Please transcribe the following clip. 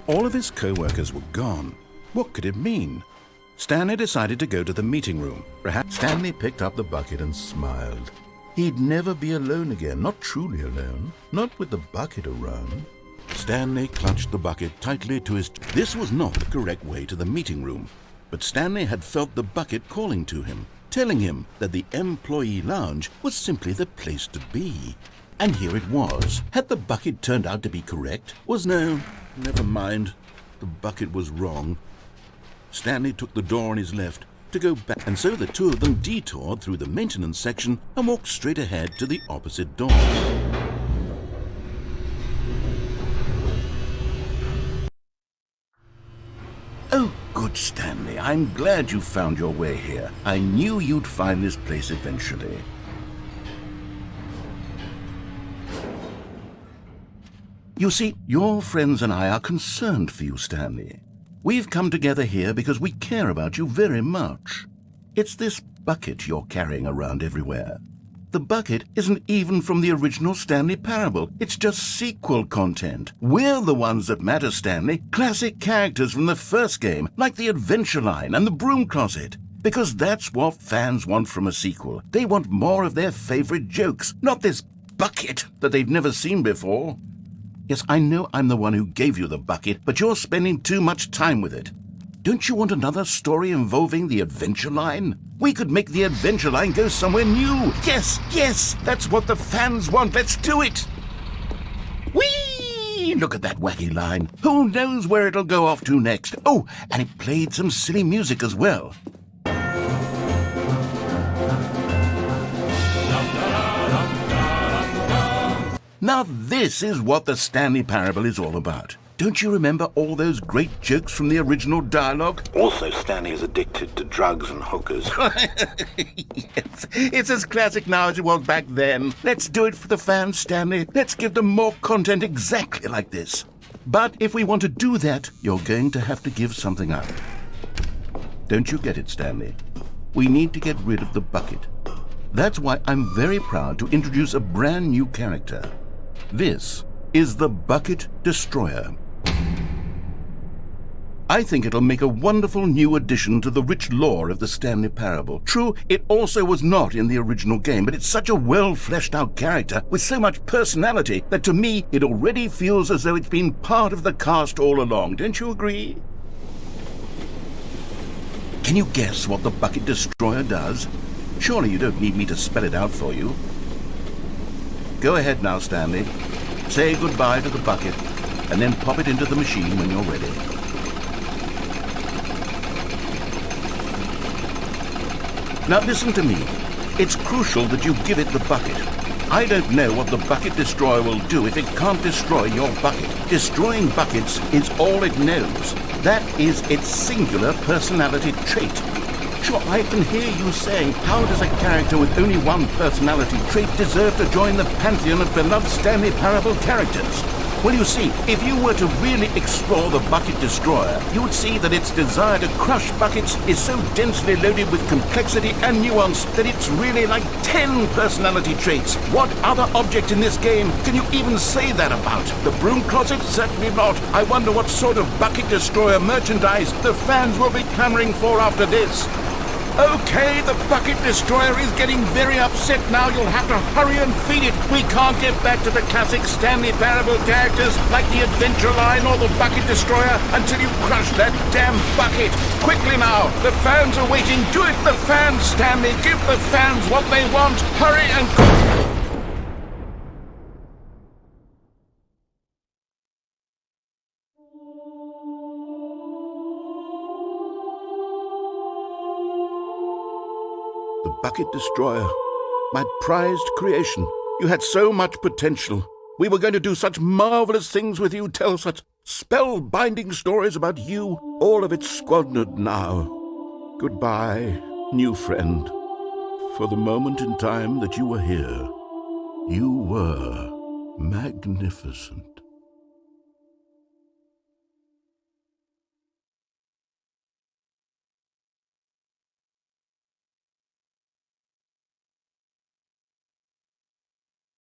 All of his co-workers were gone. What could it mean? Stanley decided to go to the meeting room. Perhaps Stanley picked up the bucket and smiled. He'd never be alone again, not truly alone, not with the bucket around. Stanley clutched the bucket tightly to his... This was not the correct way to the meeting room, but Stanley had felt the bucket calling to him, telling him that the employee lounge was simply the place to be. And here it was. Had the bucket turned out to be correct? Never mind. The bucket was wrong. Stanley took the door on his left to go back, and so the two of them detoured through the maintenance section and walked straight ahead to the opposite door. Oh, good, Stanley. I'm glad you found your way here. I knew you'd find this place eventually. You see, your friends and I are concerned for you, Stanley. We've come together here because we care about you very much. It's this bucket you're carrying around everywhere. The bucket isn't even from the original Stanley Parable. It's just sequel content. We're the ones that matter, Stanley. Classic characters from the first game, like the Adventure Line and the Broom Closet. Because that's what fans want from a sequel. They want more of their favorite jokes, not this bucket that they've never seen before. Yes, I know I'm the one who gave you the bucket, but you're spending too much time with it. Don't you want another story involving the Adventure Line? We could make the Adventure Line go somewhere new. Yes, that's what the fans want. Let's do it. Whee! Look at that wacky line. Who knows where it'll go off to next? Oh, and it played some silly music as well. Now this is what the Stanley Parable is all about. Don't you remember all those great jokes from the original dialogue? Also, Stanley is addicted to drugs and hookers. Yes, it's as classic now as it was back then. Let's do it for the fans, Stanley. Let's give them more content exactly like this. But if we want to do that, you're going to have to give something up. Don't you get it, Stanley? We need to get rid of the bucket. That's why I'm very proud to introduce a brand new character. This is the Bucket Destroyer. I think it'll make a wonderful new addition to the rich lore of the Stanley Parable. True, it also was not in the original game, but it's such a well-fleshed-out character with so much personality that to me it already feels as though it's been part of the cast all along. Don't you agree? Can you guess what the Bucket Destroyer does? Surely you don't need me to spell it out for you. Go ahead now, Stanley. Say goodbye to the bucket, and then pop it into the machine when you're ready. Now listen to me. It's crucial that you give it the bucket. I don't know what the Bucket Destroyer will do if it can't destroy your bucket. Destroying buckets is all it knows. That is its singular personality trait. Sure, I can hear you saying, how does a character with only one personality trait deserve to join the pantheon of beloved Stanley Parable characters? Well, you see, if you were to really explore the Bucket Destroyer, you would see that its desire to crush buckets is so densely loaded with complexity and nuance that it's really like 10 personality traits. What other object in this game can you even say that about? The Broom Closet? Certainly not. I wonder what sort of Bucket Destroyer merchandise the fans will be clamoring for after this. Okay, the Bucket Destroyer is getting very upset now. You'll have to hurry and feed it. We can't get back to the classic Stanley Parable characters like the Adventure Line or the Bucket Destroyer until you crush that damn bucket. Quickly now, the fans are waiting. Do it, the fans, Stanley. Give the fans what they want. Hurry and... The Bucket Destroyer, my prized creation. You had so much potential. We were going to do such marvelous things with you, tell such spellbinding stories about you. All of it squandered now. Goodbye, new friend. For the moment in time that you were here, you were magnificent.